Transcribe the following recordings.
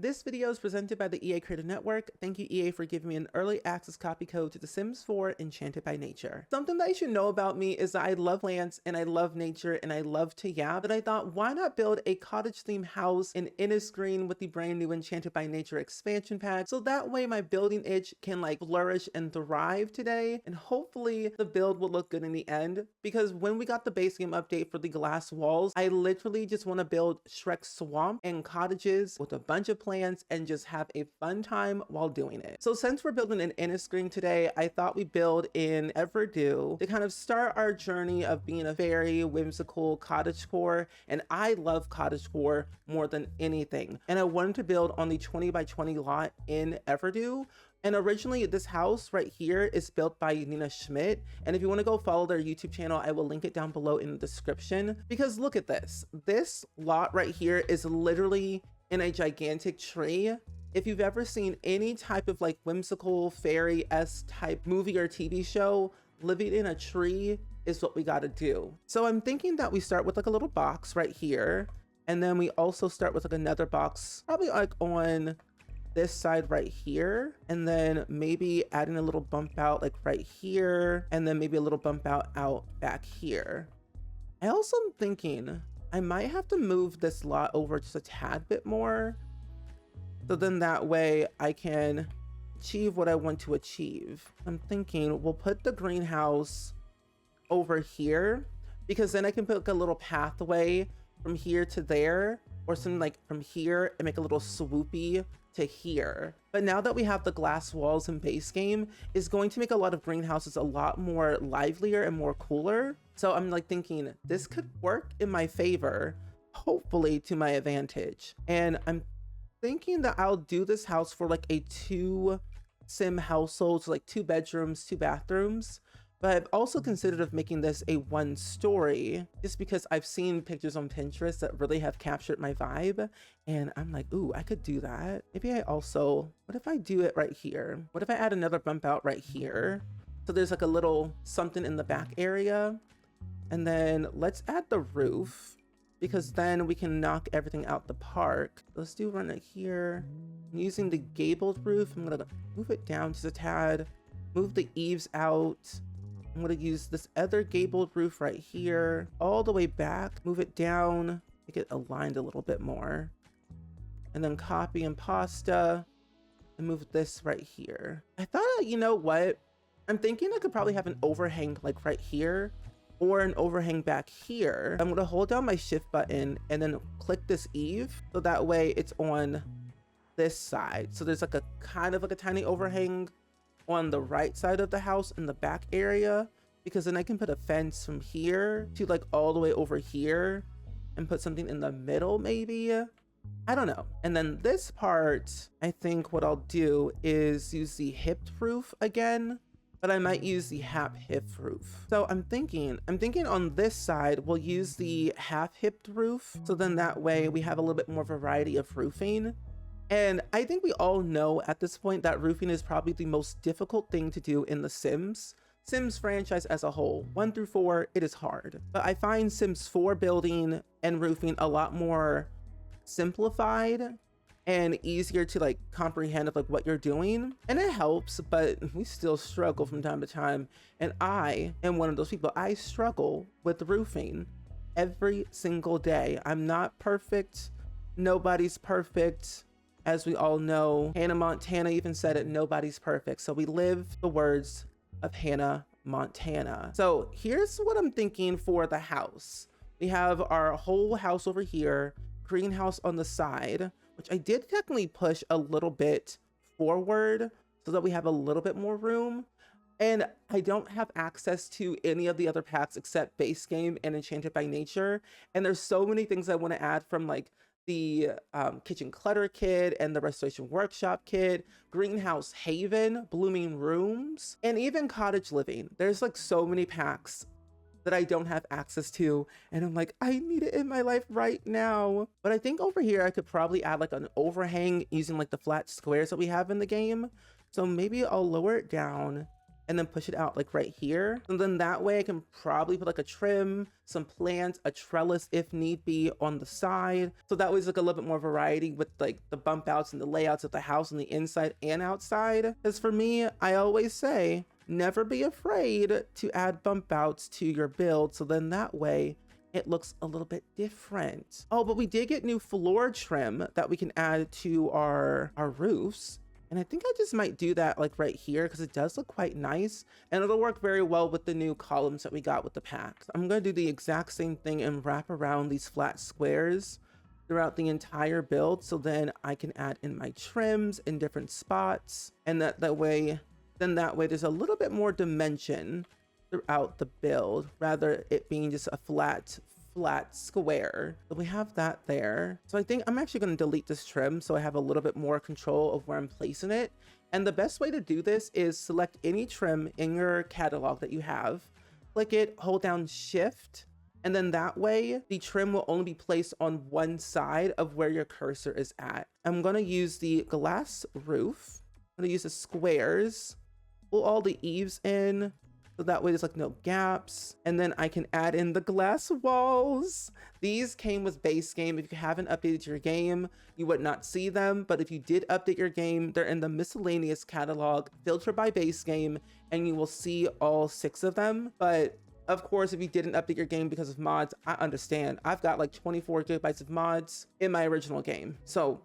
This video is presented by the EA Creator Network. Thank you, EA, for giving me an early access copy code to The Sims 4 Enchanted by Nature. Something that you should know about me is that I love plants and I love nature and I love to yap, but I thought, why not build a cottage themed house in Innisgreen with the brand new Enchanted by Nature expansion pack, so that way my building itch can like flourish and thrive today, and hopefully the build will look good in the end. Because when we got the base game update for the glass walls, I literally just want to build Shrek Swamp and cottages with a bunch of plants and just have a fun time while doing it. So since we're building an Innisgreen today, I thought we'd build in Everdew to kind of start our journey of being a very whimsical cottagecore. And I love cottagecore more than anything. And I wanted to build on the 20 by 20 lot in Everdew. And originally this house right here is built by Nina Schmidt. And if you want to go follow their YouTube channel, I will link it down below in the description. Because look at this. This lot right here is literally in a gigantic tree. If you've ever seen any type of like whimsical fairy-esque type movie or TV show, living in a tree is what we got to do. So I'm thinking that we start with like a little box right here. And then we also start with like another box, probably like on this side right here, and then maybe adding a little bump out like right here, and then maybe a little bump out back here. I also am thinking I might have to move this lot over just a tad bit more, so then that way I can achieve what I want to achieve. I'm thinking we'll put the greenhouse over here, because then I can put like a little pathway from here to there, or something like from here and make a little swoopy to here. But now that we have the glass walls in base game, is going to make a lot of greenhouses a lot more livelier and more cooler. So I'm like thinking this could work in my favor, hopefully to my advantage. And I'm thinking that I'll do this house for like a 2 sim household, so like 2 bedrooms, 2 bathrooms. But I've also considered of making this a 1 story, just because I've seen pictures on Pinterest that really have captured my vibe. And I'm like, ooh, I could do that. Maybe I also, what if I do it right here? What if I add another bump out right here? So there's like a little something in the back area. And then let's add the roof, because then we can knock everything out the park. Let's do one right here. I'm using the gabled roof. I'm gonna move it down just a tad, move the eaves out. I'm going to use this other gabled roof right here, all the way back, move it down, make it aligned a little bit more, and then copy and pasta and move this right here. I thought, you know what? I'm thinking I could probably have an overhang like right here, or an overhang back here. I'm going to hold down my shift button and then click this eave, so that way it's on this side. So there's like a kind of like a tiny overhang on the right side of the house in the back area, because then I can put a fence from here to like all the way over here and put something in the middle maybe. I don't know. And then this part, I think what I'll do is use the hipped roof again, but I might use the half hip roof. So I'm thinking on this side, we'll use the half hipped roof. So then that way we have a little bit more variety of roofing. And I think we all know at this point that roofing is probably the most difficult thing to do in the Sims franchise as a whole. 1 through 4, it is hard. But I find Sims 4 building and roofing a lot more simplified and easier to like comprehend of like what you're doing. And it helps, but we still struggle from time to time. And I am one of those people. I struggle with roofing every single day. I'm not perfect. Nobody's perfect. As we all know, Hannah Montana even said it, nobody's perfect. So we live the words of Hannah Montana. So here's what I'm thinking for the house. We have our whole house over here, greenhouse on the side, which I did technically push a little bit forward so that we have a little bit more room. And I don't have access to any of the other packs except base game and Enchanted by Nature. And there's so many things I want to add, from like the kitchen clutter kit and the restoration workshop kit, greenhouse haven, blooming rooms, and even cottage living. There's like so many packs that I don't have access to, and I'm like, I need it in my life right now. But I think over here I could probably add like an overhang using like the flat squares that we have in the game. So maybe I'll lower it down and then push it out like right here. And then that way I can probably put like a trim, some plants, a trellis if need be on the side. So that way it's like a little bit more variety with like the bump outs and the layouts of the house on the inside and outside. Because for me, I always say, never be afraid to add bump outs to your build. So then that way it looks a little bit different. Oh, but we did get new floor trim that we can add to our roofs. And I think I just might do that like right here because it does look quite nice and it'll work very well with the new columns that we got with the packs. I'm going to do the exact same thing and wrap around these flat squares throughout the entire build. So then I can add in my trims in different spots, and that way there's a little bit more dimension throughout the build rather it being just a flat square. So we have that there. So I think I'm actually going to delete this trim so I have a little bit more control of where I'm placing it. And the best way to do this is select any trim in your catalog that you have, click it, hold down shift, and then that way the trim will only be placed on one side of where your cursor is at. I'm going to use the glass roof. I'm going to use the squares, pull all the eaves in, so that way there's like no gaps. And then I can add in the glass walls. These came with base game. If you haven't updated your game, you would not see them. But if you did update your game, they're in the miscellaneous catalog, filter by base game, and you will see all 6 of them. But of course, if you didn't update your game because of mods, I understand. I've got like 24 gigabytes of mods in my original game. So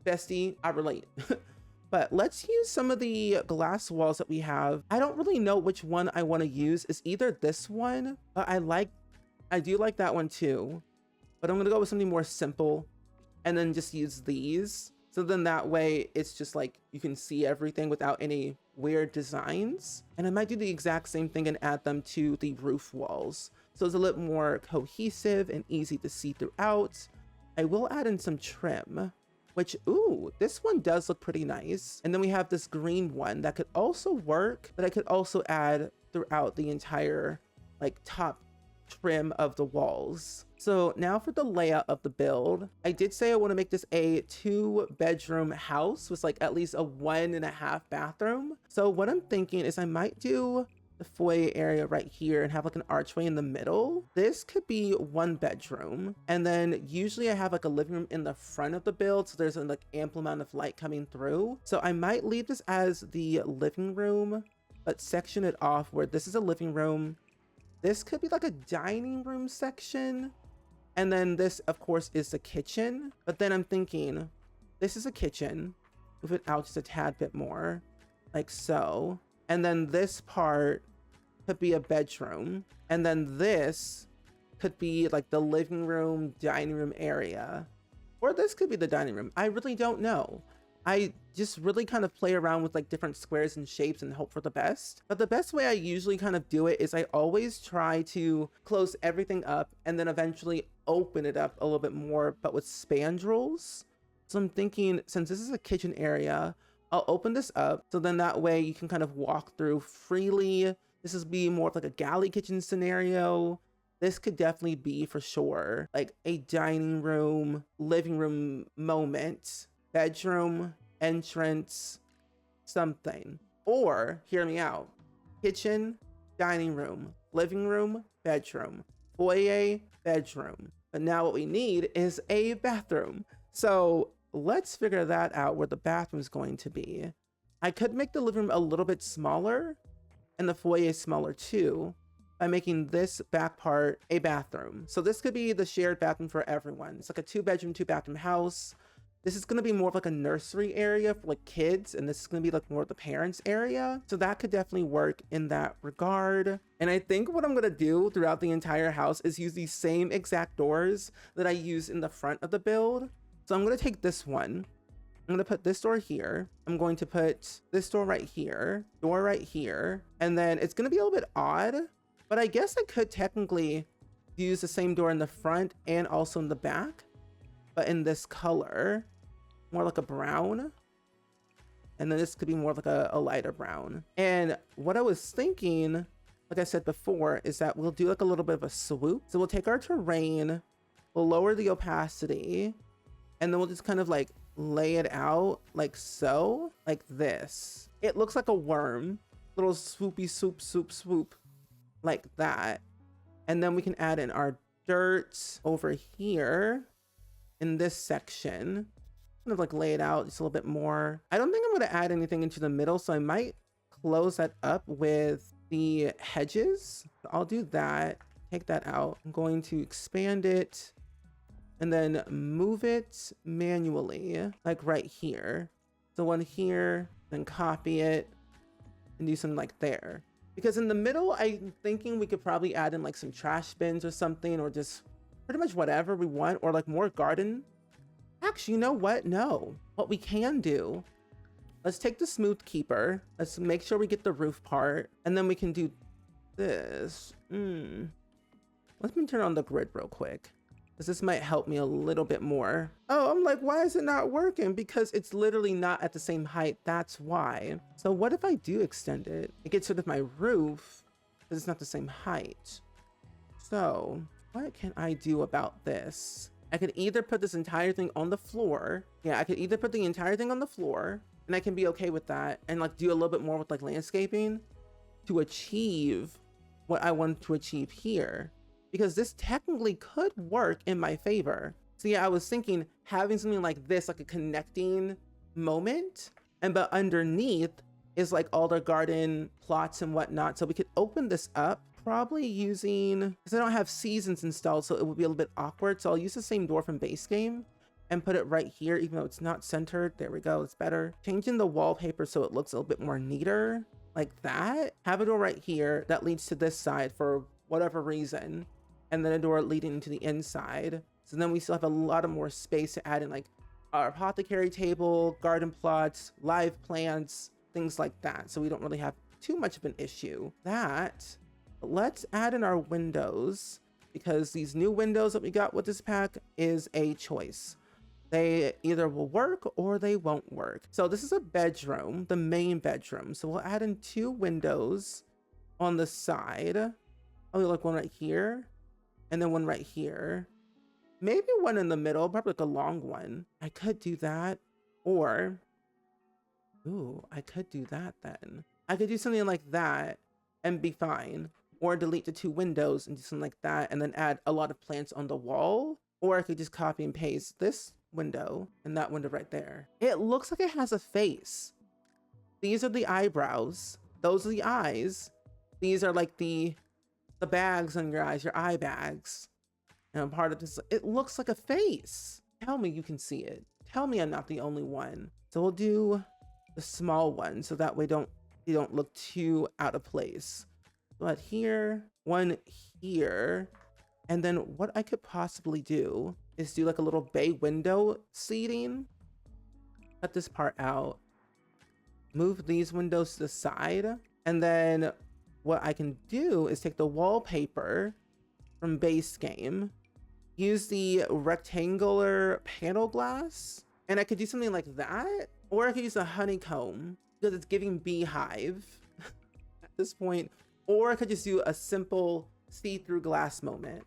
bestie, I relate. But let's use some of the glass walls that we have. I don't really know which one I want to use. It's either this one, but I do like that one too. But I'm going to go with something more simple and then just use these. So then that way it's just like you can see everything without any weird designs. And I might do the exact same thing and add them to the roof walls. So it's a little more cohesive and easy to see throughout. I will add in some trim, which, ooh, this one does look pretty nice. And then we have this green one that could also work, that I could also add throughout the entire like top trim of the walls. So now for the layout of the build, I did say I want to make this a 2-bedroom house with like at least a 1.5 bathroom. So what I'm thinking is I might do the foyer area right here and have like an archway in the middle. This could be 1 bedroom, and then usually I have like a living room in the front of the build, so there's a like ample amount of light coming through. So I might leave this as the living room, but section it off where this is a living room, this could be like a dining room section, and then this of course is the kitchen. But then I'm thinking this is a kitchen, move it out just a tad bit more like so. And then this part could be a bedroom. And then this could be like the living room, dining room area. Or this could be the dining room. I really don't know. I just really kind of play around with like different squares and shapes and hope for the best. But the best way I usually kind of do it is I always try to close everything up and then eventually open it up a little bit more, but with spandrels. So I'm thinking, since this is a kitchen area, I'll open this up so then that way you can kind of walk through freely. This is be more of like a galley kitchen scenario. This could definitely be for sure like a dining room, living room moment, bedroom, entrance, something. Or hear me out, kitchen, dining room, living room, bedroom, foyer, bedroom. But now what we need is a bathroom. So let's figure that out where the bathroom is going to be. I could make the living room a little bit smaller and the foyer smaller too by making this back part a bathroom. So this could be the shared bathroom for everyone. It's like a 2-bedroom, 2-bathroom house. This is going to be more of like a nursery area for like kids, and this is going to be like more of the parents area. So that could definitely work in that regard. And I think what I'm going to do throughout the entire house is use these same exact doors that I use in the front of the build. So I'm going to take this one. I'm going to put this door here. I'm going to put this door right here, door right here. And then it's going to be a little bit odd, but I guess I could technically use the same door in the front and also in the back, but in this color, more like a brown. And then this could be more of like a lighter brown. And what I was thinking, like I said before, is that we'll do like a little bit of a swoop. So we'll take our terrain, we'll lower the opacity, and then we'll just kind of like lay it out like so, like this. It looks like a worm. little swoopy swoop like that. And then we can add in our dirt over here in this section. Kind of like lay it out just a little bit more. I don't think I'm going to add anything into the middle, so I might close that up with the hedges. I'll do that. Take that out. I'm going to expand it and then move it manually, like right here. So one here, then copy it and do something like there. Because in the middle, I'm thinking we could probably add in like some trash bins or something, or just pretty much whatever we want, or like more garden. Actually, you know what? No. What we can do, let's take the smooth keeper. Let's make sure we get the roof part, and then we can do this. Let me turn on the grid real quick, because this might help me a little bit more. Oh, I'm like, why is it not working? Because it's literally not at the same height. That's why. So what if I do extend it? It gets rid of my roof because it's not the same height. So what can I do about this? I could either put this entire thing on the floor. Yeah, I could either put the entire thing on the floor, and I can be okay with that, and like do a little bit more with like landscaping to achieve what I want to achieve here. Because this technically could work in my favor. So yeah, I was thinking having something like this, like a connecting moment, and but underneath is like all the garden plots and whatnot. So we could open this up, probably using, because I don't have seasons installed, so it would be a little bit awkward. So I'll use the same door from base game and put it right here, even though it's not centered. There we go, it's better. Changing the wallpaper so it looks a little bit more neater, like that. Have a door right here that leads to this side for whatever reason, and then a door leading to the inside. So then we still have a lot of more space to add in like our apothecary table, garden plots, live plants, things like that. So we don't really have too much of an issue. Let's add in our windows, because these new windows that we got with this pack is a choice. They either will work or they won't work. So this is a bedroom, the main bedroom. So we'll add in 2 windows on the side. Oh, like one right here, and then one right here. Maybe one in the middle, probably like a long one. I could do that, or, ooh, I could do that then. I could do something like that and be fine. Or delete the 2 windows and do something like that, and then add a lot of plants on the wall. Or I could just copy and paste this window and that window right there. It looks like it has a face. These are the eyebrows. Those are the eyes. These are like the bags on your eyes, your eye bags. And part of this, it looks like a face. Tell me you can see it. Tell me I'm not the only one. So we'll do the small one, so that way you don't look too out of place. But here, one here, and then what I could possibly do is do like a little bay window seating. Cut this part out, move these windows to the side, and then what I can do is take the wallpaper from base game, use the rectangular panel glass, and I could do something like that, or I could use a honeycomb because it's giving beehive at this point. Or I could just do a simple see-through glass moment.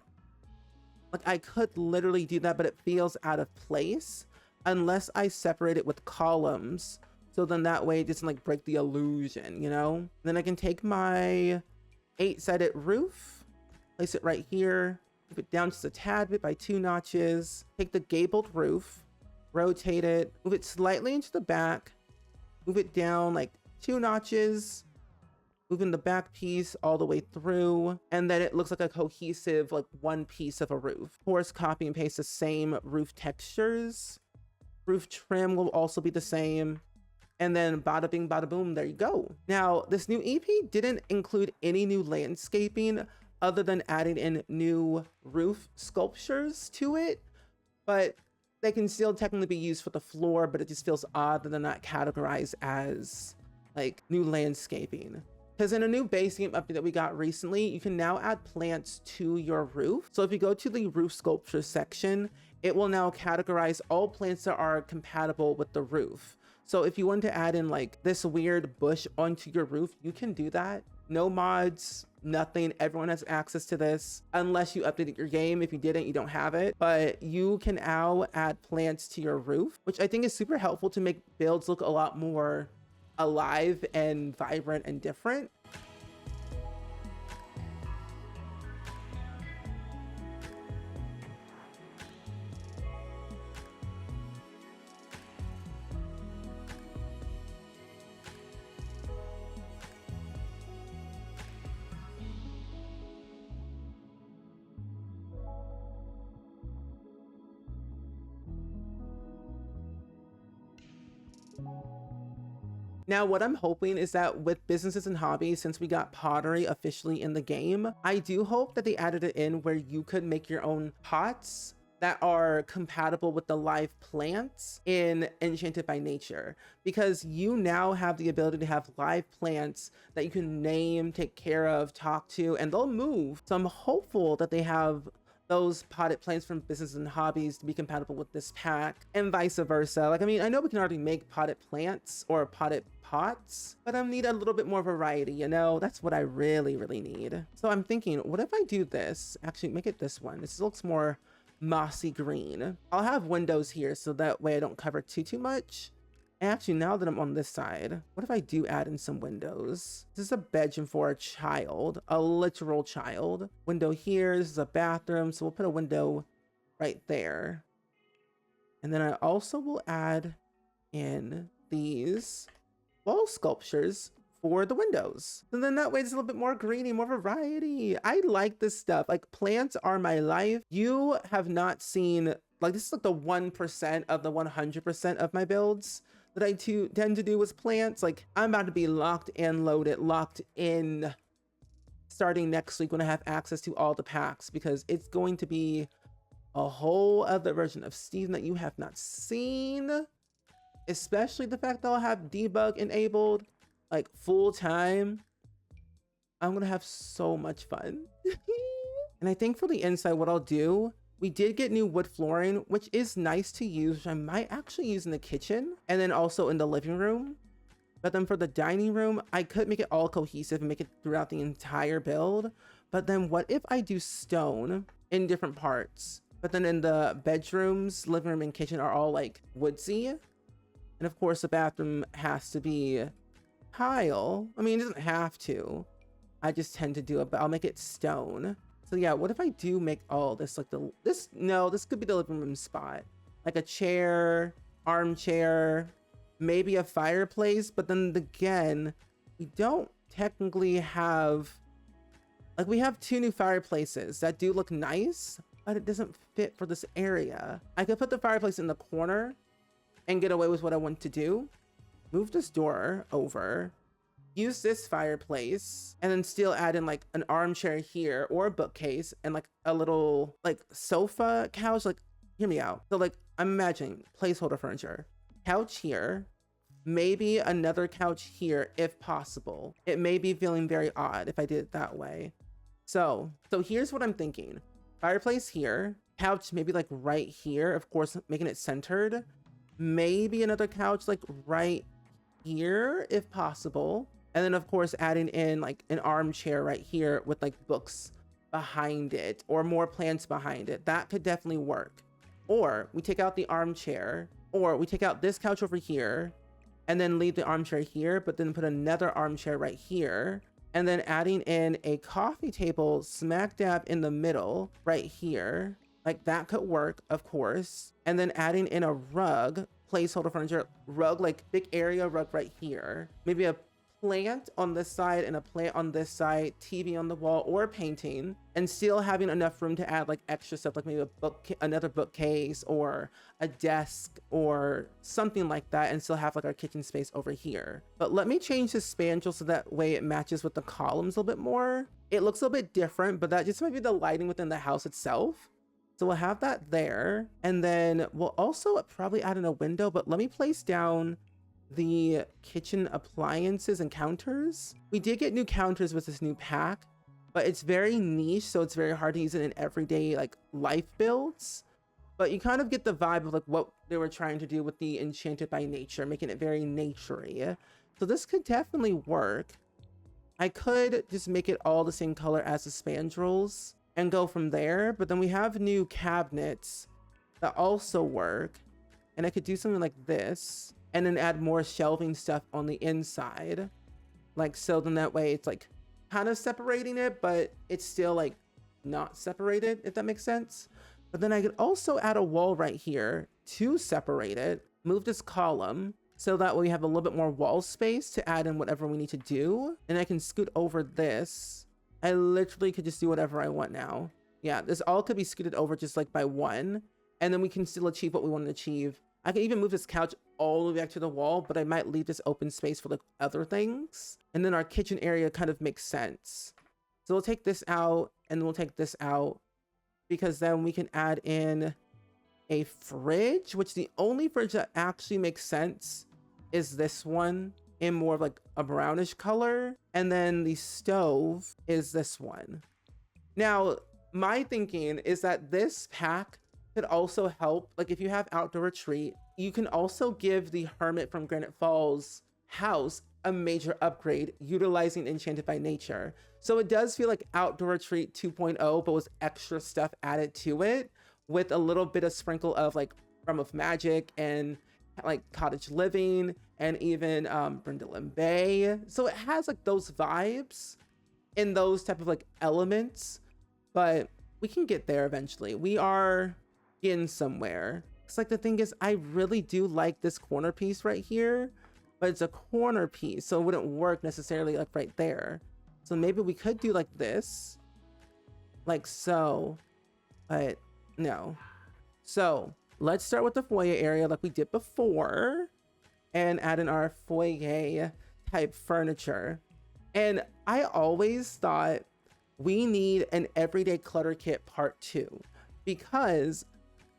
Like I could literally do that, but it feels out of place unless I separate it with columns. So then that way it doesn't like break the illusion, you know? Then I can take my 8-sided roof, place it right here, move it down just a tad bit by 2 notches, take the gabled roof, rotate it, move it slightly into the back, move it down like 2 notches, moving the back piece all the way through, and then it looks like a cohesive, like one piece of a roof. Of course, copy and paste the same roof textures. Roof trim will also be the same. And then bada bing, bada boom, there you go. Now, this new EP didn't include any new landscaping other than adding in new roof sculptures to it, but they can still technically be used for the floor, but it just feels odd that they're not categorized as like new landscaping. Because in a new base game update that we got recently, you can now add plants to your roof. So if you go to the roof sculpture section, it will now categorize all plants that are compatible with the roof. So if you want to add in like this weird bush onto your roof, you can do that. No mods, nothing. Everyone has access to this unless you updated your game. If you didn't, you don't have it. But you can now add plants to your roof, which I think is super helpful to make builds look a lot more alive and vibrant and different. Now, what I'm hoping is that with businesses and hobbies, since we got pottery officially in the game, I do hope that they added it in where you could make your own pots that are compatible with the live plants in Enchanted by Nature, because you now have the ability to have live plants that you can name, take care of, talk to, and they'll move. So I'm hopeful that they have those potted plants from business and hobbies to be compatible with this pack, and vice versa. Like, I mean, I know we can already make potted plants or potted pots, but I need a little bit more variety, you know? That's what I really, really need. So I'm thinking, what if I do this? Actually, make it this one. This looks more mossy green. I'll have windows here so that way I don't cover too much. Actually, now that I'm on this side, what if I do add in some windows? This is a bedroom for a child, a literal child. Window here, this is a bathroom, so we'll put a window right there. And then I also will add in these wall sculptures for the windows. And then that way it's a little bit more greeny, more variety. I like this stuff. Like, plants are my life. You have not seen, like, this is like the 1% of the 100% of my builds that I tend to do with plants. Like, I'm about to be locked and loaded, locked in starting next week when I have access to all the packs, because it's going to be a whole other version of Steven that you have not seen, especially the fact that I'll have debug enabled like full time. I'm gonna have so much fun. And I think for the inside, what I'll do, we did get new wood flooring, which is nice to use, which I might actually use in the kitchen and then also in the living room. But then for the dining room, I could make it all cohesive and make it throughout the entire build. But then what if I do stone in different parts? But then in the bedrooms, living room, and kitchen are all like woodsy. And of course, the bathroom has to be tile. I mean, it doesn't have to. I just tend to do it, but I'll make it stone. So yeah, what if I do make all this like this could be the living room spot. Like a chair, armchair, maybe a fireplace, but then again, we don't technically have, like, we have 2 new fireplaces that do look nice, but it doesn't fit for this area. I could put the fireplace in the corner and get away with what I want to do. Move this door over, use this fireplace, and then still add in like an armchair here or a bookcase and like a little like sofa couch. Like, hear me out. So like, I'm imagining placeholder furniture, couch here, maybe another couch here if possible. It may be feeling very odd if I did it that way. So here's what I'm thinking. Fireplace here, couch maybe like right here, of course making it centered. Maybe another couch like right here if possible. And then of course adding in like an armchair right here with like books behind it or more plants behind it. That could definitely work. Or we take out the armchair, or we take out this couch over here and then leave the armchair here, but then put another armchair right here. And then adding in a coffee table smack dab in the middle right here. Like, that could work, of course. And then adding in a rug, placeholder furniture, rug, like big area rug right here. Maybe a plant on this side and a plant on this side, TV on the wall, or a painting, and still having enough room to add like extra stuff, like maybe a book, another bookcase, or a desk, or something like that, and still have like our kitchen space over here. But let me change the spandrel so that way it matches with the columns a little bit more. It looks a little bit different, but that just might be the lighting within the house itself. So we'll have that there, and then we'll also probably add in a window, but let me place down the kitchen appliances and counters. We did get new counters with this new pack, but it's very niche, so it's very hard to use it in everyday like life builds. But you kind of get the vibe of like what they were trying to do with the Enchanted by Nature, making it very naturey. So this could definitely work. I could just make it all the same color as the spandrels and go from there, but then we have new cabinets that also work, and I could do something like this and then add more shelving stuff on the inside. Like so, then that way it's like kind of separating it, but it's still like not separated, if that makes sense. But then I could also add a wall right here to separate it, move this column, so that way we have a little bit more wall space to add in whatever we need to do. And I can scoot over this. I literally could just do whatever I want now. Yeah, this all could be scooted over just like by one, and then we can still achieve what we want to achieve. I can even move this couch all the way back to the wall, but I might leave this open space for like other things. And then our kitchen area kind of makes sense. So we'll take this out and we'll take this out, because then we can add in a fridge, which the only fridge that actually makes sense is this one in more of like a brownish color. And then the stove is this one. Now, my thinking is that this pack could also help, like if you have outdoor retreat, you can also give the hermit from Granite Falls house a major upgrade utilizing Enchanted by Nature. So it does feel like outdoor retreat 2.0, but with extra stuff added to it, with a little bit of sprinkle of like Realm of Magic and like cottage living and even Brindle Bay. So it has like those vibes in those type of like elements, but we can get there eventually. We are getting somewhere. It's like the thing is, I really do like this corner piece right here, but it's a corner piece, so it wouldn't work necessarily like right there. So maybe we could do like this, like so, but no. So let's start with the foyer area like we did before and add in our foyer type furniture. And I always thought we need an everyday clutter kit part 2, because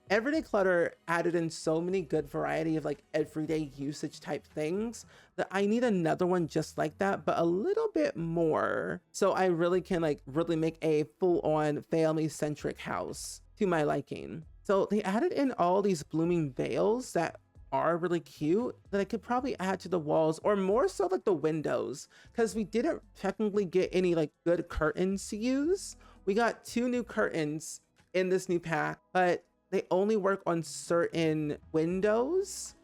everyday clutter added in so many good variety of like everyday usage type things that I need another one just like that, but a little bit more. So I really can like really make a full-on family centric house to my liking. So they added in all these blooming veils that are really cute that I could probably add to the walls, or more so like the windows, because we didn't technically get any like good curtains to use. We got 2 new curtains in this new pack, but they only work on certain windows,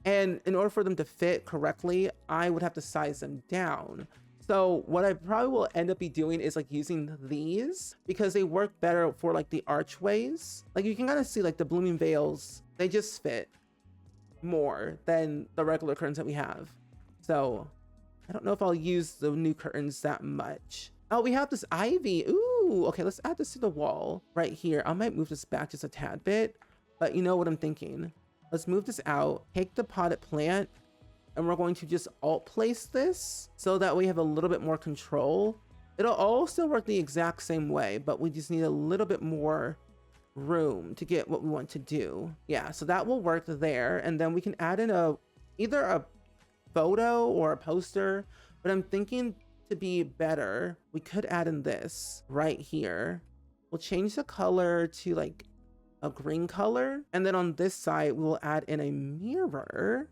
and in order for them to fit correctly, I would have to size them down. So what I probably will end up be doing is like using these, because they work better for like the archways. Like you can kind of see like the blooming veils, they just fit more than the regular curtains that we have. So I don't know if I'll use the new curtains that much. Oh, we have this ivy. Ooh, okay, let's add this to the wall right here. I might move this back just a tad bit, but you know what I'm thinking. Let's move this out, take the potted plant, and we're going to just alt place this so that we have a little bit more control. It'll all still work the exact same way, but we just need a little bit more room to get what we want to do. Yeah, so that will work there. And then we can add in either a photo or a poster, but I'm thinking to be better, we could add in this right here. We'll change the color to like a green color. And then on this side, we'll add in a mirror,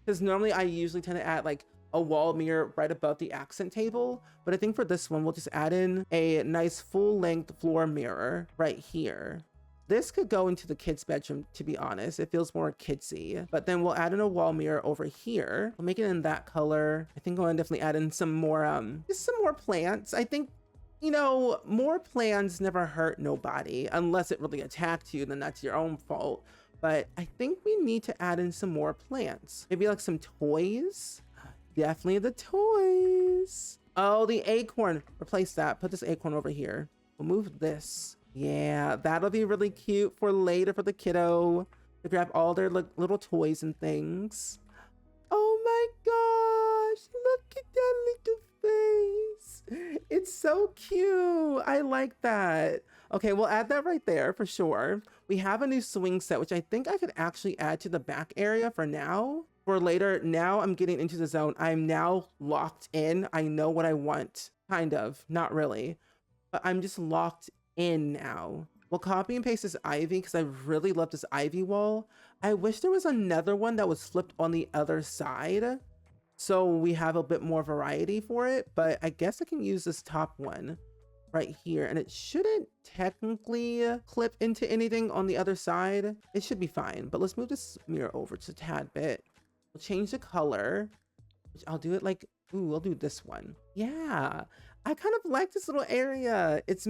because normally I usually tend to add like a wall mirror right above the accent table. But I think for this one, we'll just add in a nice full length floor mirror right here. This could go into the kids' bedroom, to be honest. It feels more kidsy. But then we'll add in a wall mirror over here. We'll make it in that color. I think I'll definitely add in some more, just some more plants. I think, you know, more plants never hurt nobody. Unless it really attacked you, then that's your own fault. But I think we need to add in some more plants. Maybe like some toys. Definitely the toys. Oh, the acorn. Replace that. Put this acorn over here. We'll move this. Yeah, that'll be really cute for later for the kiddo to grab all their little toys and things. Oh my gosh, look at that little face. It's so cute. I like that. Okay, we'll add that right there for sure. We have a new swing set, which I think I could actually add to the back area for now. For later, now I'm getting into the zone. I'm now locked in. I know what I want. Kind of, not really. But I'm just locked in now. We'll copy and paste this ivy because I really love this ivy wall. I wish there was another one that was flipped on the other side, so we have a bit more variety for it. But I guess I can use this top one right here, and it shouldn't technically clip into anything on the other side. It should be fine, but let's move this mirror over just a tad bit. We'll change the color, which I'll do it like, ooh, I'll do this one. Yeah, I kind of like this little area. It's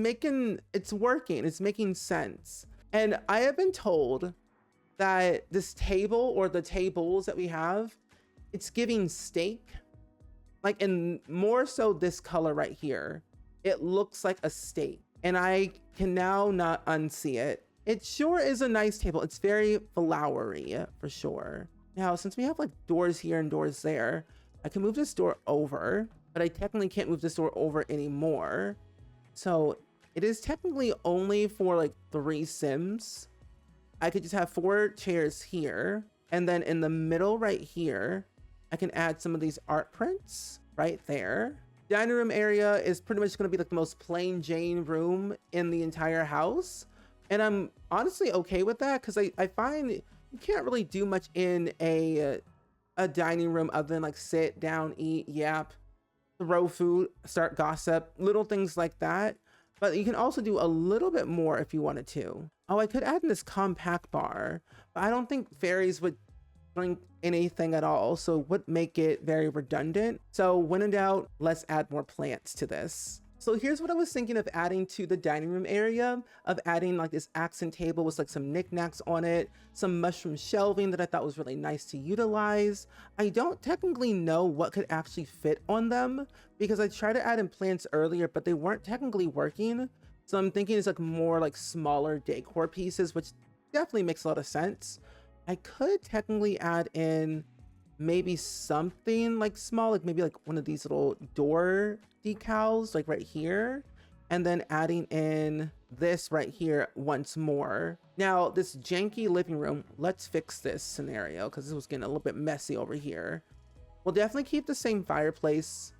working. It's making sense. And I have been told that this table or the tables that we have, it's giving steak. Like, and more so this color right here. It looks like a steak. And I can now not unsee it. It sure is a nice table. It's very flowery for sure. Now, since we have like doors here and doors there, I can move this door over, but I technically can't move this door over anymore. So it is technically only for like 3 Sims. I could just have 4 chairs here. And then in the middle right here, I can add some of these art prints right there. Dining room area is pretty much going to be like the most plain Jane room in the entire house. And I'm honestly okay with that because I find you can't really do much in a dining room other than like sit down, eat, yap, throw food, start gossip, little things like that. But you can also do a little bit more if you wanted to. Oh, I could add in this compact bar, but I don't think fairies would drink anything at all, so it would make it very redundant. So when in doubt, let's add more plants to this. So here's what I was thinking of adding to the dining room area, of adding like this accent table with like some knickknacks on it, some mushroom shelving that I thought was really nice to utilize. I don't technically know what could actually fit on them because I tried to add in plants earlier, but they weren't technically working. So I'm thinking it's like more like smaller decor pieces, which definitely makes a lot of sense. I could technically add in maybe something like small, like maybe like one of these little door decals like right here, and then adding in this right here once more. Now this janky living room, let's fix this scenario because this was getting a little bit messy over here. We'll definitely keep the same fireplace.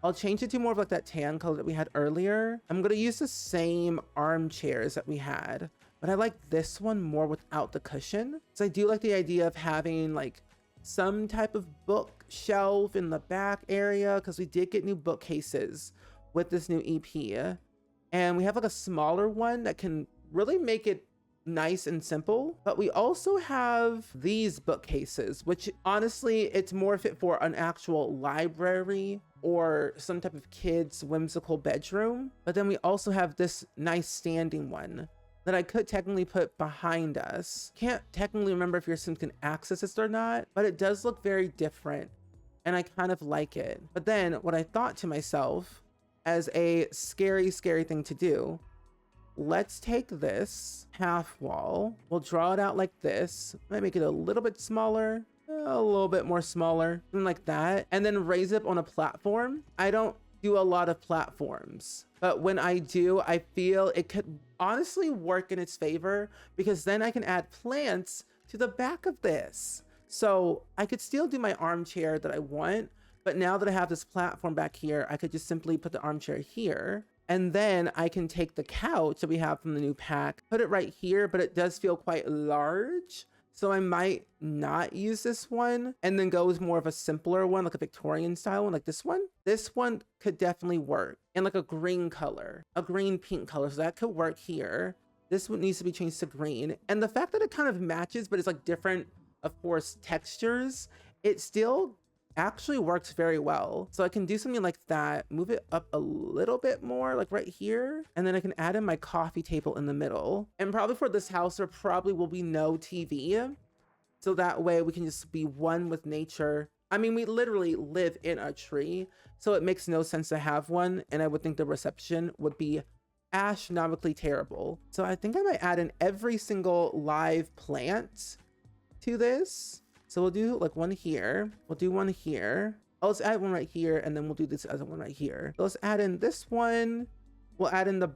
I'll change it to more of like that tan color that we had earlier. I'm going to use the same armchairs that we had, but I like this one more without the cushion. So I do like the idea of having like some type of bookshelf in the back area because we did get new bookcases with this new EP. And we have like a smaller one that can really make it nice and simple. But we also have these bookcases, which honestly, it's more fit for an actual library or some type of kid's whimsical bedroom. But then we also have this nice standing one that I could technically put behind us. Can't technically remember if your Sims can access this or not, but it does look very different and I kind of like it. But then what I thought to myself as a scary thing to do, let's take this half wall, we'll draw it out like this, might make it a little bit smaller, a little bit more smaller, something like that, and then raise it up on a platform. I don't do a lot of platforms, but when I do, I feel it could honestly work in its favor because then I can add plants to the back of this. So I could still do my armchair that I want, but now that I have this platform back here, I could just simply put the armchair here. And then I can take the couch that we have from the new pack, put it right here, but it does feel quite large. So I might not use this one and then go with more of a simpler one, like a Victorian style one, like this one. This one could definitely work in like a green color, a green pink color. So that could work here. This one needs to be changed to green. And the fact that it kind of matches, but it's like different, of course, textures, it still actually works very well. So I can do something like that, move it up a little bit more, like right here. And then I can add in my coffee table in the middle. And probably for this house, there probably will be no TV. So that way we can just be one with nature. I mean, we literally live in a tree, so it makes no sense to have one. And I would think the reception would be astronomically terrible. So I think I might add in every single live plant to this. So we'll do like one here, we'll do one here. Oh, let's add one right here, and then we'll do this other one right here. So let's add in this one. We'll add in the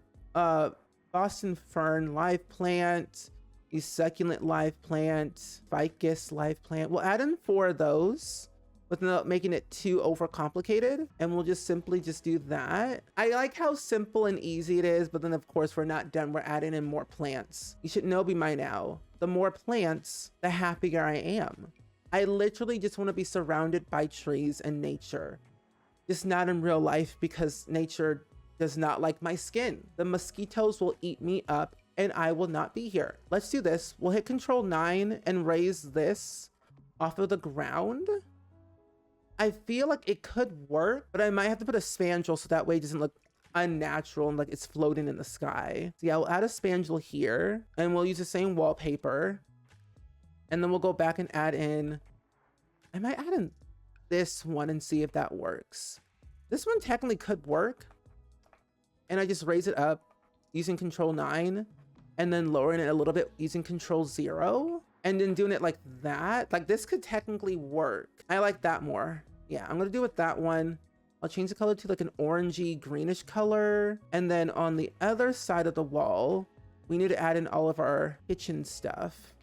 Boston Fern live plant, the succulent live plant, ficus live plant. We'll add in 4 of those without making it too overcomplicated. And we'll just simply just do that. I like how simple and easy it is, but then of course we're not done. We're adding in more plants. You should know by now, the more plants, the happier I am. I literally just want to be surrounded by trees and nature. Just not in real life because nature does not like my skin. The mosquitoes will eat me up and I will not be here. Let's do this. We'll hit Control 9 and raise this off of the ground. I feel like it could work, but I might have to put a spandrel so that way it doesn't look unnatural and like it's floating in the sky. So yeah, we'll add a spandrel here and we'll use the same wallpaper. And then we'll go back and add in, I might add in this one and see if that works. This one technically could work. And I just raise it up using Control 9 and then lowering it a little bit using Control 0 and then doing it like that. Like this could technically work. I like that more. Yeah, I'm gonna do it with that one. I'll change the color to like an orangey greenish color. And then on the other side of the wall, we need to add in all of our kitchen stuff.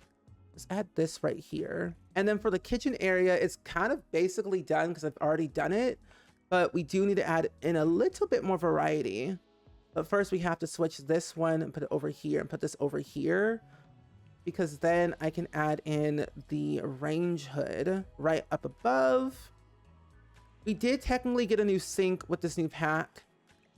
Let's add this right here. And then for the kitchen area, it's kind of basically done because I've already done it, but we do need to add in a little bit more variety. But first we have to switch this one and put it over here and put this over here, because then I can add in the range hood right up above. We did technically get a new sink with this new pack.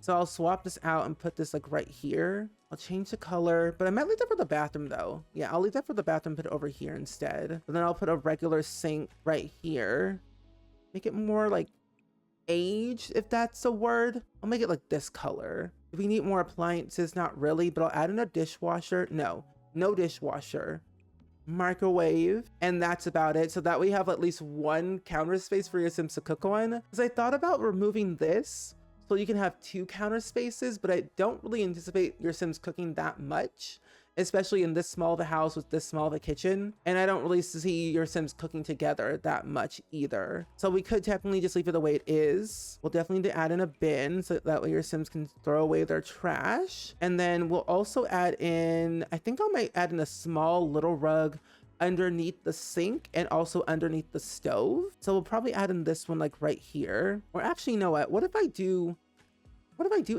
So I'll swap this out and put this like right here. I'll change the color, but I might leave that for the bathroom though. Yeah, I'll leave that for the bathroom, put it over here instead. But then I'll put a regular sink right here. Make it more like aged, if that's a word. I'll make it like this color. Do we need more appliances? Not really, but I'll add in a dishwasher. No dishwasher. Microwave, and that's about it. So that we have at least one counter space for your Sims to cook on. Because I thought about removing this so you can have 2 counter spaces, but I don't really anticipate your Sims cooking that much, especially in this small of a house with this small of a kitchen. And I don't really see your Sims cooking together that much either. So we could technically just leave it the way it is. We'll definitely need to add in a bin so that way your Sims can throw away their trash. And then we'll also add in, I think I might add in a small little rug underneath the sink and also underneath the stove. So we'll probably add in this one like right here. Or actually, you know what if I do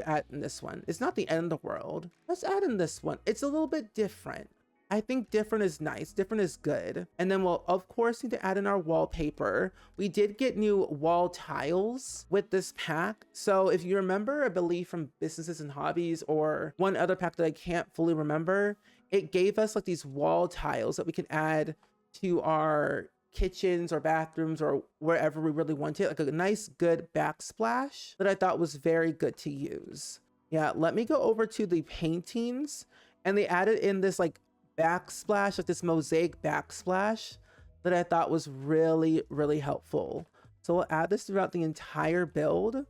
add in this one? It's not the end of the world. Let's add in this one. It's a little bit different. I think different is nice. Different is good. And then we'll of course need to add in our wallpaper. We did get new wall tiles with this pack. So if you remember, I believe from Businesses and Hobbies or one other pack that I can't fully remember, it gave us like these wall tiles that we can add to our kitchens or bathrooms or wherever we really want it, like a nice good backsplash that I thought was very good to use. Yeah, let me go over to the paintings, and they added in this like backsplash, like this mosaic backsplash that I thought was really helpful. So we'll add this throughout the entire build,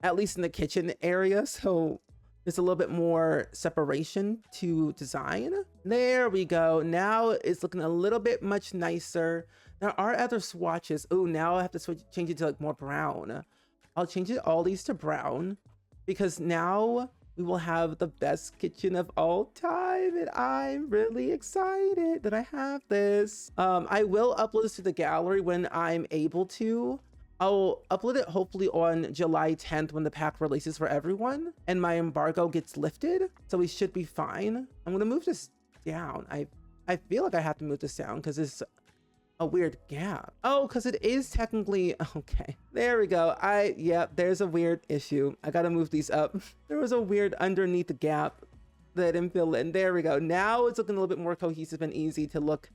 at least in the kitchen area, so there's a little bit more separation to design. There we go. Now it's looking a little bit much nicer. There are other swatches. Oh, now I have to change it to like more brown. I'll change all these to brown because now we will have the best kitchen of all time, and I'm really excited that I have this. I will upload this to the gallery when I'm able to. I'll upload it hopefully on July 10th when the pack releases for everyone and my embargo gets lifted. So we should be fine. I'm gonna move this down. I feel like I have to move this down because it's a weird gap. Oh, because it is technically, okay. There we go. There's a weird issue. I gotta move these up. There was a weird underneath the gap that I didn't fill in. There we go. Now it's looking a little bit more cohesive and easy to look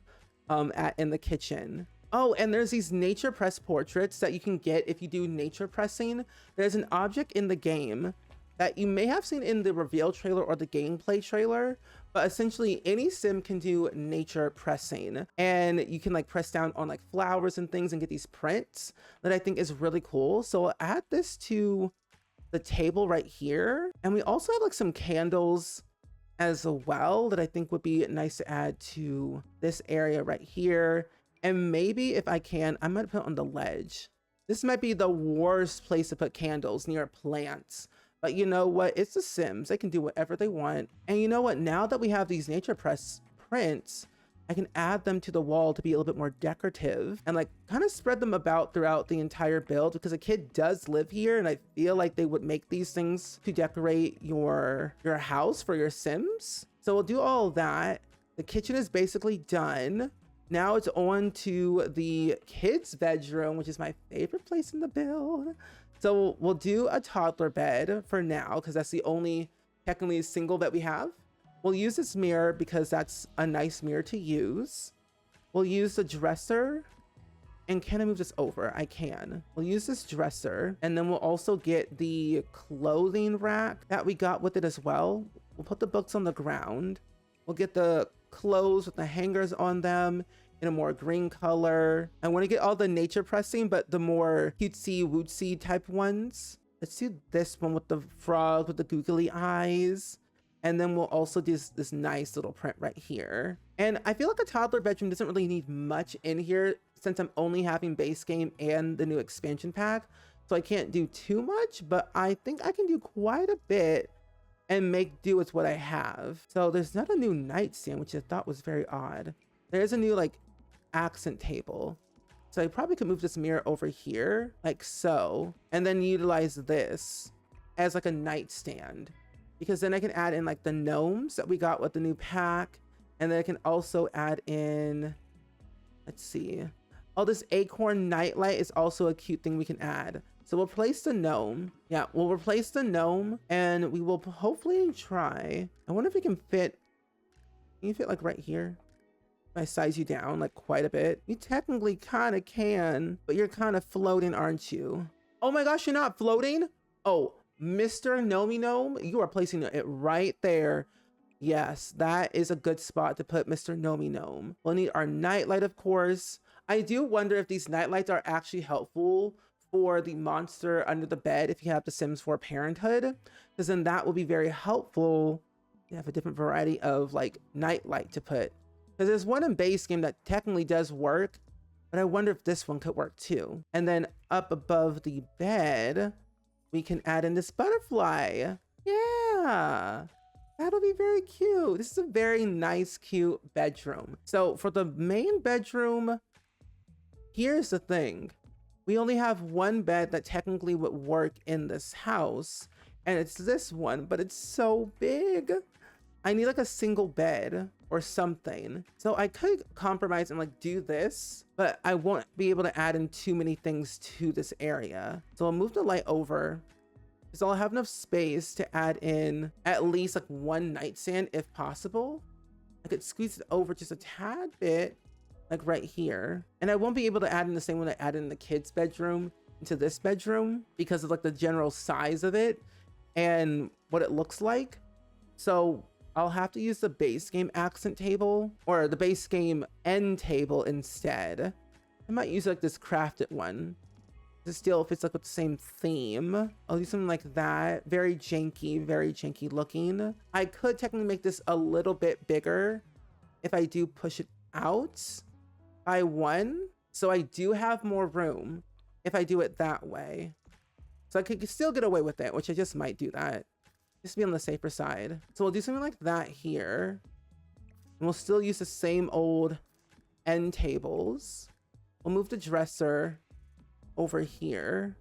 at in the kitchen. Oh, and there's these nature press portraits that you can get if you do nature pressing. There's an object in the game that you may have seen in the reveal trailer or the gameplay trailer, but essentially any sim can do nature pressing, and you can like press down on like flowers and things and get these prints that I think is really cool. So I'll add this to the table right here. And we also have like some candles as well that I think would be nice to add to this area right here. And maybe if I can, I might put it on the ledge. This might be the worst place to put candles, near plants. But you know what? It's the Sims. They can do whatever they want. And you know what? Now that we have these nature press prints, I can add them to the wall to be a little bit more decorative and like kind of spread them about throughout the entire build, because a kid does live here and I feel like they would make these things to decorate your house for your Sims. So we'll do all of that. The kitchen is basically done. Now it's on to the kids' bedroom, which is my favorite place in the build. So we'll do a toddler bed for now, because that's the only technically single that we have. We'll use this mirror because that's a nice mirror to use. We'll use the dresser And can I move this over? I can. We'll use this dresser, and then we'll also get the clothing rack that we got with it as well. We'll put the books on the ground. We'll get the clothes with the hangers on them in a more green color. I want to get all the nature pressing, but the more cutesy wootsy type ones. Let's do this one with the frog with the googly eyes. And then we'll also do this nice little print right here. And I feel like a toddler bedroom doesn't really need much in here since I'm only having base game and the new expansion pack. So I can't do too much, but I think I can do quite a bit and make do with what I have. So there's not a new nightstand, which I thought was very odd. There's a new like accent table. So I probably could move this mirror over here like so, and then utilize this as like a nightstand, because then I can add in like the gnomes that we got with the new pack. And then I can also add in, let's see. Oh, this acorn nightlight is also a cute thing we can add. So we'll place the gnome. Yeah, we'll replace the gnome and we will hopefully try. I wonder if we can fit, can you fit like right here? If I size you down like quite a bit. You technically kind of can, but you're kind of floating, aren't you? Oh my gosh, you're not floating? Oh, Mr. Gnomey Gnome, you are placing it right there. Yes, that is a good spot to put Mr. Gnomey Gnome. We'll need our nightlight, of course. I do wonder if these nightlights are actually helpful for the monster under the bed if you have the Sims 4 Parenthood, because then that will be very helpful. You have a different variety of like nightlight to put. Because there's one in base game that technically does work, but I wonder if this one could work too. And then up above the bed, we can add in this butterfly. Yeah, that'll be very cute. This is a very nice, cute bedroom. So for the main bedroom, here's the thing. We only have one bed that technically would work in this house, and it's this one, but it's so big. I need like a single bed or something. So I could compromise and like do this, but I won't be able to add in too many things to this area. So I'll move the light over, so I'll have enough space to add in at least like one nightstand if possible. I could squeeze it over just a tad bit, like right here. And I won't be able to add in the same one I added in the kids' bedroom into this bedroom because of like the general size of it and what it looks like. So I'll have to use the base game accent table or the base game end table instead. I might use like this crafted one to still fits like with the same theme. I'll do something like that. Very janky looking. I could technically make this a little bit bigger if I do push it out by one. So I do have more room if I do it that way. So I could still get away with it, which I just might do that. Just to be on the safer side. So we'll do something like that here. And we'll still use the same old end tables. We'll move the dresser over here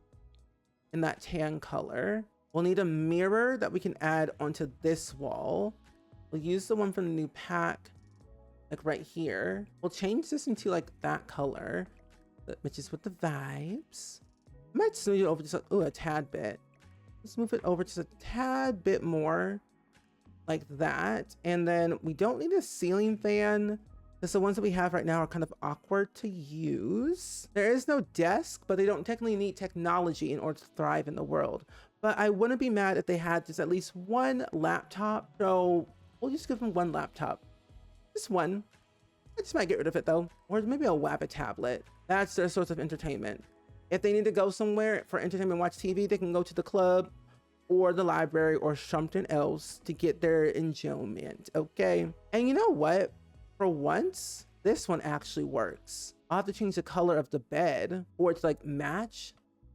in that tan color. We'll need a mirror that we can add onto this wall. We'll use the one from the new pack, like right here. We'll change this into like that color, which is with the vibes. I might smooth it over just a tad bit. Let's move it over just a tad bit more like that. And then we don't need a ceiling fan because the ones that we have right now are kind of awkward to use. There is no desk, but they don't technically need technology in order to thrive in the world. But I wouldn't be mad if they had just at least one laptop. So we'll just give them one laptop. Just one. I just might get rid of it though. Or maybe I'll whap a tablet. That's their source of entertainment. If they need to go somewhere for entertainment, watch TV, they can go to the club or the library or something else to get their enjoyment, okay? And you know what? For once, this one actually works. I'll have to change the color of the bed or it's like match,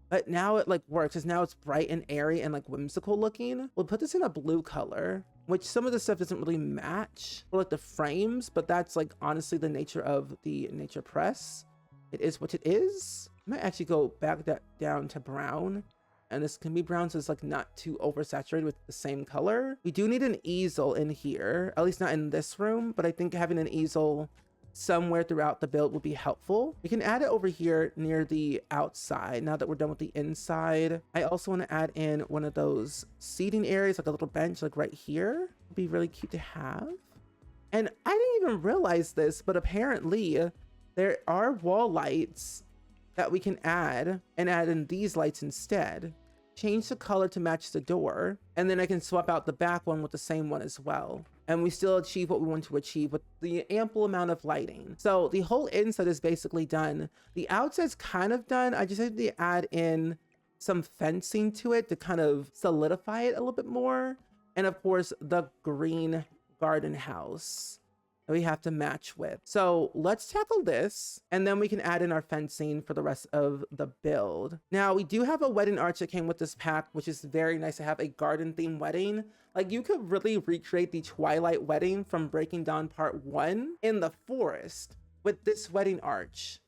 but now it like works because now it's bright and airy and like whimsical looking. We'll put this in a blue color, which some of the stuff doesn't really match or like the frames, but that's like honestly the nature of the nature press. It is what it is. I might actually go back that down to brown, and this can be brown so it's like not too oversaturated with the same color. We do need an easel in here, at least not in this room, but I think having an easel somewhere throughout the build will be helpful. We can add it over here near the outside now that we're done with the inside. I also want to add in one of those seating areas, like a little bench like right here. It'd be really cute to have. And I didn't even realize this, but apparently there are wall lights that we can add and add in these lights instead. Change the color to match the door, and then I can swap out the back one with the same one as well. And we still achieve what we want to achieve with the ample amount of lighting. So the whole inside is basically done. The outside's kind of done. I just have to add in some fencing to it to kind of solidify it a little bit more. And of course, the green garden house that we have to match with. So let's tackle this, and then we can add in our fencing for the rest of the build. Now, we do have a wedding arch that came with this pack, which is very nice to have a garden themed wedding. Like, you could really recreate the Twilight wedding from Breaking Dawn Part 1 in the forest with this wedding arch.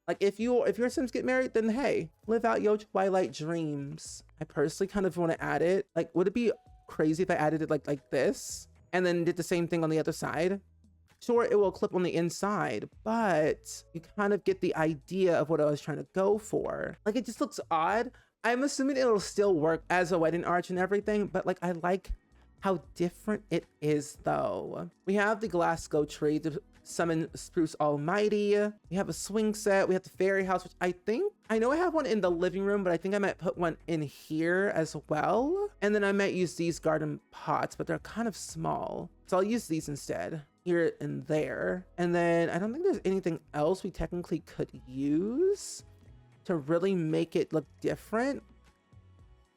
Like, if your Sims get married, then hey, live out your Twilight dreams. I personally kind of want to add it. Like, would it be crazy if I added it like this and then did the same thing on the other side? Sure, it will clip on the inside, but you kind of get the idea of what I was trying to go for. Like, it just looks odd. I'm assuming it'll still work as a wedding arch and everything, but like, I like how different it is though. We have the Glasgow tree to summon Spruce Almighty. We have a swing set. We have the fairy house, which I know I have one in the living room, but I think I might put one in here as well. And then I might use these garden pots, but they're kind of small. So I'll use these instead. Here and there. And then I don't think there's anything else we technically could use to really make it look different,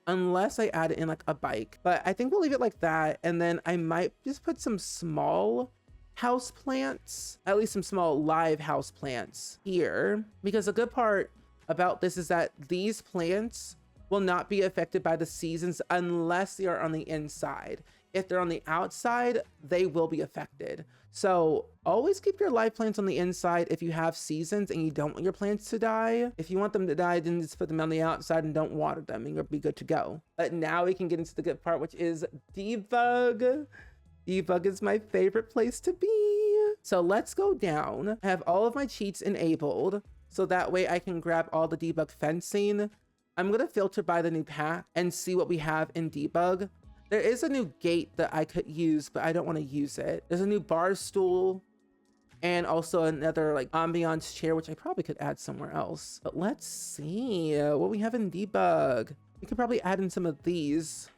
unless I add it in like a bike. But I think we'll leave it like that. And then I might just put some small house plants, at least some small live house plants here, because a good part about this is that these plants will not be affected by the seasons unless they are on the inside. If they're on the outside, they will be affected. So always keep your live plants on the inside if you have seasons and you don't want your plants to die. If you want them to die, then just put them on the outside and don't water them and you'll be good to go. But now we can get into the good part, which is debug. Debug is my favorite place to be. So let's go down. I have all of my cheats enabled, so that way I can grab all the debug fencing. I'm gonna filter by the new pack and see what we have in debug. There is a new gate that I could use, but I don't want to use it. There's a new bar stool and also another like ambiance chair, which I probably could add somewhere else. But let's see what we have in debug. We could probably add in some of these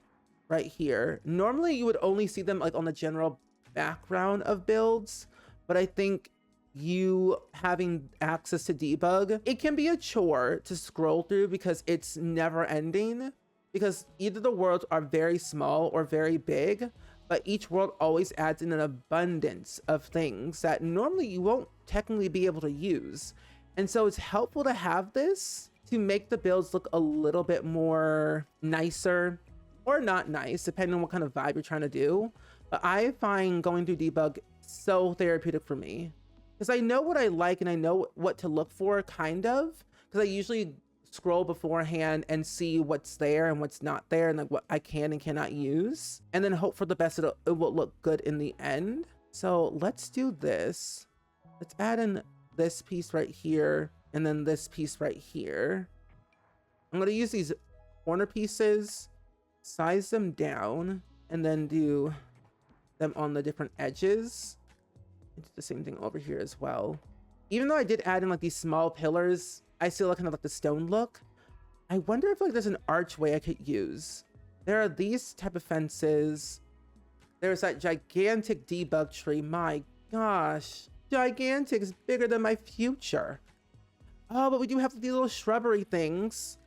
right here. Normally you would only see them like on the general background of builds, but I think you having access to debug, it can be a chore to scroll through because it's never ending. Because either the worlds are very small or very big, but each world always adds in an abundance of things that normally you won't technically be able to use. And so it's helpful to have this to make the builds look a little bit more nicer or not nice, depending on what kind of vibe you're trying to do. But I find going through debug so therapeutic for me, because I know what I like and I know what to look for, kind of, because I usually scroll beforehand and see what's there and what's not there and like what I can and cannot use, and then hope for the best. It will look good in the end. So let's do this. Let's add in this piece right here and then this piece right here. I'm going to use these corner pieces, size them down, and then do them on the different edges. Do the same thing over here as well. Even though I did add in like these small pillars, I still kind of like the stone look. I wonder if like there's an archway I could use. There are these type of fences. There's that gigantic debug tree. My gosh, gigantic is bigger than my future. Oh, but we do have these little shrubbery things.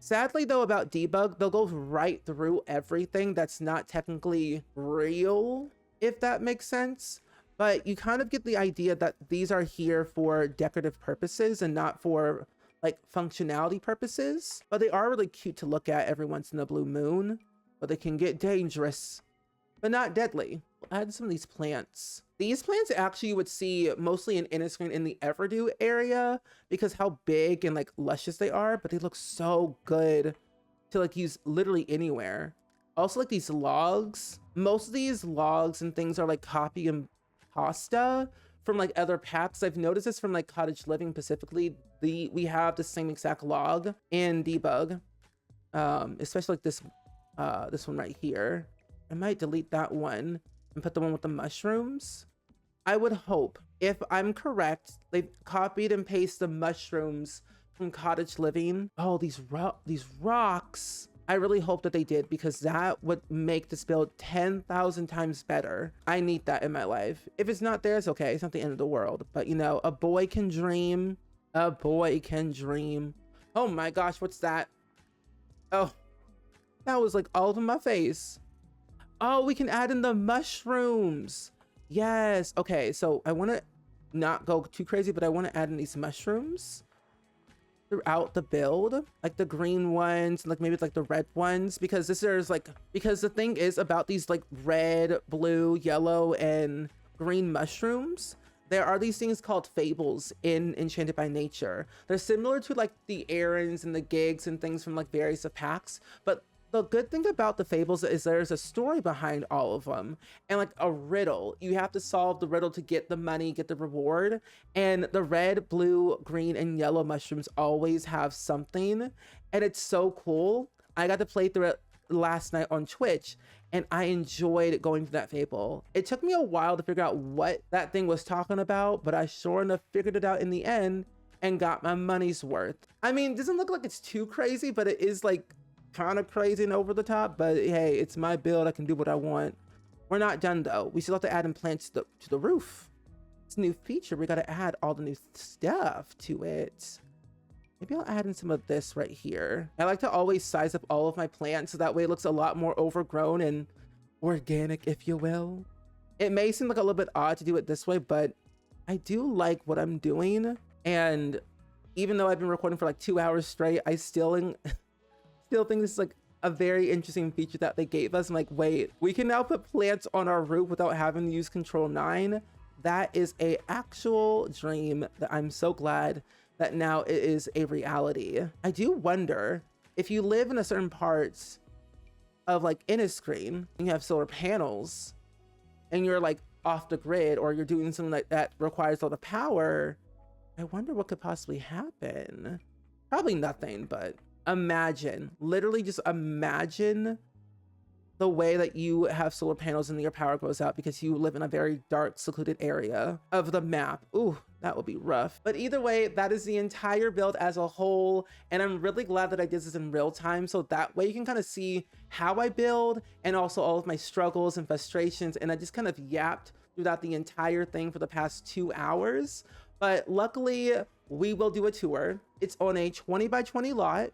Sadly though, about debug, they'll go right through everything that's not technically real, if that makes sense. But you kind of get the idea that these are here for decorative purposes and not for like functionality purposes. But they are really cute to look at every once in a blue moon. But they can get dangerous, but not deadly. We'll add some of these plants. These plants actually you would see mostly in Inniscreen in the Everdo area because how big and like luscious they are. But they look so good to like use literally anywhere. Also like these logs. Most of these logs and things are like copy and pasta from like other packs. I've noticed this from like Cottage Living specifically. We have the same exact log in debug, especially like this one right here. I might delete that one and put the one with the mushrooms. I would hope, if I'm correct, they've copied and pasted the mushrooms from Cottage Living. Oh, these rocks. I really hope that they did, because that would make this build 10,000 times better. I need that in my life. If it's not there, it's okay. It's not the end of the world. But you know, a boy can dream. A boy can dream. Oh my gosh, what's that? Oh, that was like all over my face. Oh, we can add in the mushrooms. Yes. Okay, so I want to not go too crazy, but I want to add in these mushrooms throughout the build, like the green ones, like maybe like the red ones, because because the thing is about these like red, blue, yellow, and green mushrooms, there are these things called fables in Enchanted by Nature. They're similar to like the errands and the gigs and things from like various packs, but the good thing about the fables is there's a story behind all of them, and like a riddle. You have to solve the riddle to get the money, get the reward. And the red, blue, green, and yellow mushrooms always have something, and it's so cool. I got to play through it last night on Twitch, and I enjoyed going through that fable. It took me a while to figure out what that thing was talking about, but I sure enough figured it out in the end and got my money's worth. I mean, it doesn't look like it's too crazy, but it is like kind of crazy and over the top, but hey, it's my build. I can do what I want. We're not done though. We still have to add in plants to the roof. It's a new feature. We got to add all the new stuff to it. Maybe I'll add in some of this right here. I like to always size up all of my plants so that way it looks a lot more overgrown and organic, if you will. It may seem like a little bit odd to do it this way, but I do like what I'm doing. And even though I've been recording for like 2 hours straight, I still think this is like a very interesting feature that they gave us. I'm like, wait, we can now put plants on our roof without having to use Control 9. That is a actual dream that I'm so glad that now it is a reality. I do wonder if you live in a certain parts of like Inniscreen and you have solar panels and you're like off the grid, or you're doing something like that requires a lot of power, I wonder what could possibly happen. Probably nothing, but imagine, literally just imagine the way that you have solar panels and your power goes out because you live in a very dark, secluded area of the map. Ooh, that would be rough. But either way, that is the entire build as a whole. And I'm really glad that I did this in real time, so that way you can kind of see how I build and also all of my struggles and frustrations. And I just kind of yapped throughout the entire thing for the past 2 hours. But luckily, we will do a tour. It's on a 20 by 20 lot,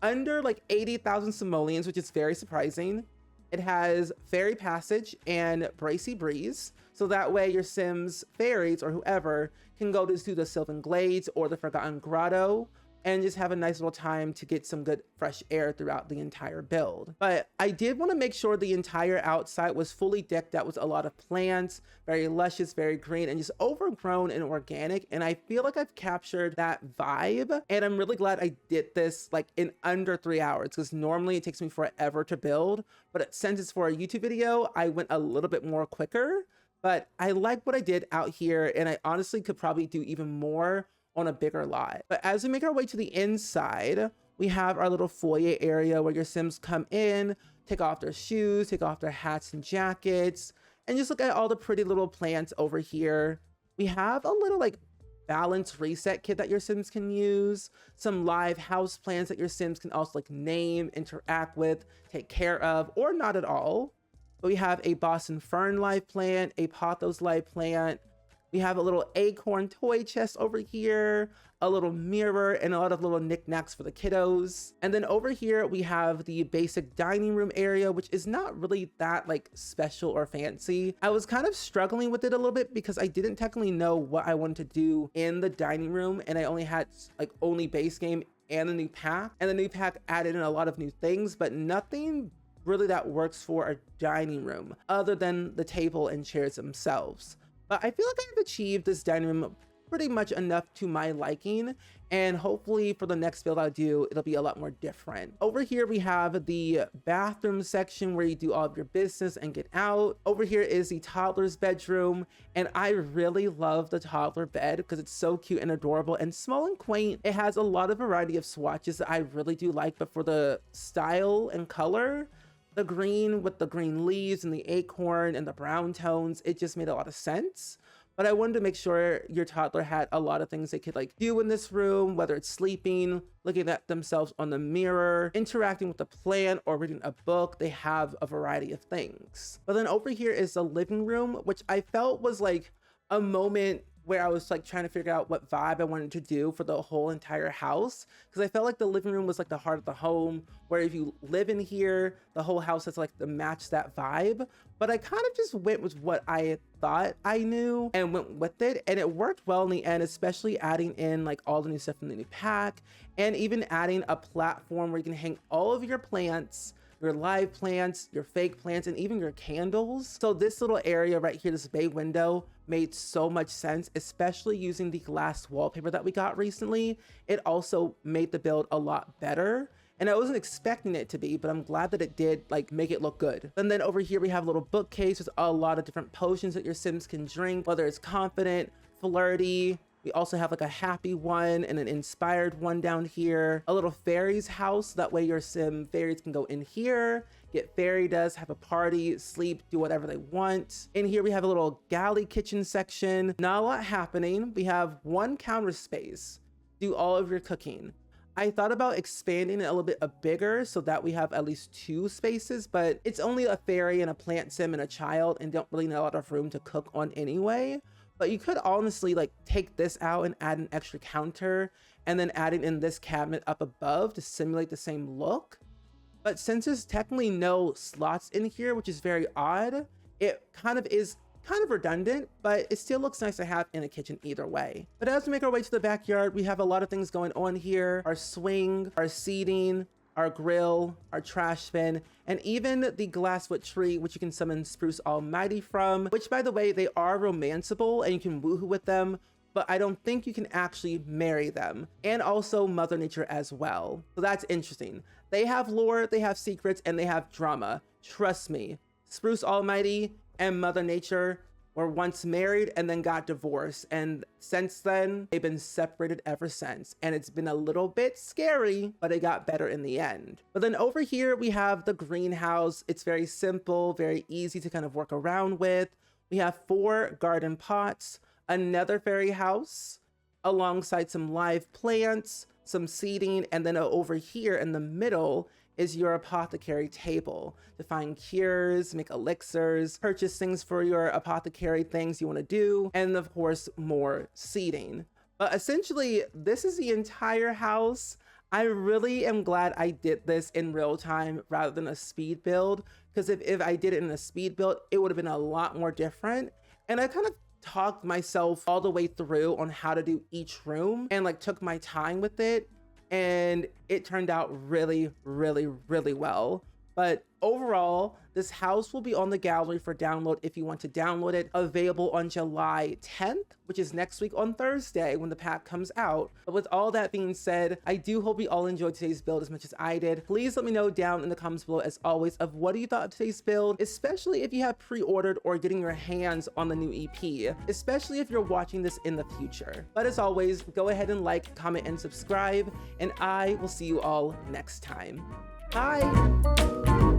under like 80,000 simoleons, which is very surprising. It has Fairy Passage and Bracy Breeze, so that way your Sims fairies or whoever can go to the Sylvan Glades or the Forgotten Grotto and just have a nice little time to get some good fresh air throughout the entire build. But I did want to make sure the entire outside was fully decked out with a lot of plants, very luscious, very green, and just overgrown and organic. And I feel like I've captured that vibe. And I'm really glad I did this like in under 3 hours, because normally it takes me forever to build. But since it's for a YouTube video, I went a little bit more quicker. But I like what I did out here, and I honestly could probably do even more on a bigger lot. But as we make our way to the inside, we have our little foyer area where your Sims come in, take off their shoes, take off their hats and jackets, and just look at all the pretty little plants over here. We have a little like balance reset kit that your Sims can use, some live house plants that your Sims can also like name, interact with, take care of, or not at all. But we have a Boston Fern live plant, a Pothos live plant. We have a little acorn toy chest over here, a little mirror, and a lot of little knickknacks for the kiddos. And then over here, we have the basic dining room area, which is not really that like special or fancy. I was kind of struggling with it a little bit because I didn't technically know what I wanted to do in the dining room. And I only had like only base game and a new pack. And the new pack added in a lot of new things, but nothing really that works for a dining room other than the table and chairs themselves. But I feel like I've achieved this dining room pretty much enough to my liking, and hopefully for the next build I do, it'll be a lot more different. Over here we have the bathroom section where you do all of your business and get out. Over here is the toddler's bedroom, and I really love the toddler bed because it's so cute and adorable and small and quaint. It has a lot of variety of swatches that I really do like, but for the style and color, the green with the green leaves and the acorn and the brown tones, it just made a lot of sense. but I wanted to make sure your toddler had a lot of things they could like do in this room, whether it's sleeping, looking at themselves on the mirror, interacting with the plant, or reading a book. They have a variety of things. But then over here is the living room, which I felt was like a moment where I was like trying to figure out what vibe I wanted to do for the whole entire house, because I felt like the living room was like the heart of the home, where if you live in here, the whole house has like to match that vibe. But I kind of just went with what I thought I knew and went with it, and it worked well in the end, especially adding in like all the new stuff from the new pack, and even adding a platform where you can hang all of your plants, your live plants, your fake plants, and even your candles. So this little area right here, this bay window, made so much sense, especially using the glass wallpaper that we got recently. It also made the build a lot better. And I wasn't expecting it to be, but I'm glad that it did like make it look good. And then over here we have a little bookcase with a lot of different potions that your Sims can drink, whether it's confident, flirty. We also have like a happy one and an inspired one down here. A little fairies house, that way your Sim fairies can go in here, get fairy dust, have a party, sleep, do whatever they want. In here we have a little galley kitchen section. Not a lot happening. We have one counter space, do all of your cooking. I thought about expanding it a little bit bigger so that we have at least 2 spaces, but it's only a fairy and a plant sim and a child and don't really need a lot of room to cook on anyway. But you could honestly like take this out and add an extra counter and then adding in this cabinet up above to simulate the same look. But since there's technically no slots in here, which is very odd, it is kind of redundant, but it still looks nice to have in a kitchen either way. But as we make our way to the backyard, we have a lot of things going on here. Our swing, our seating, our grill, our trash bin, and even the glasswood tree, which you can summon Spruce Almighty from, which by the way, they are romanceable and you can woohoo with them, but I don't think you can actually marry them. And also Mother Nature as well. So that's interesting. They have lore, they have secrets, and they have drama. Trust me, Spruce Almighty and Mother Nature were once married and then got divorced, and since then they've been separated ever since, and it's been a little bit scary, but it got better in the end. But then over here we have the greenhouse. It's very simple, very easy to kind of work around with. We have 4 garden pots, another fairy house alongside some live plants, some seating, and then over here in the middle is your apothecary table to find cures, make elixirs, purchase things for your apothecary things you want to do, and of course more seating. But essentially this is the entire house. I really am glad I did this in real time rather than a speed build, because if I did it in a speed build, it would have been a lot more different. And I kind of talked myself all the way through on how to do each room and like took my time with it, and it turned out really, really, really well. But overall, this house will be on the gallery for download if you want to download it, available on July 10th, which is next week on Thursday when the pack comes out. But with all that being said, I do hope you all enjoyed today's build as much as I did. Please let me know down in the comments below, as always, of what you thought of today's build, especially if you have pre-ordered or getting your hands on the new EP, especially if you're watching this in the future. But as always, go ahead and like, comment, and subscribe, and I will see you all next time. Bye!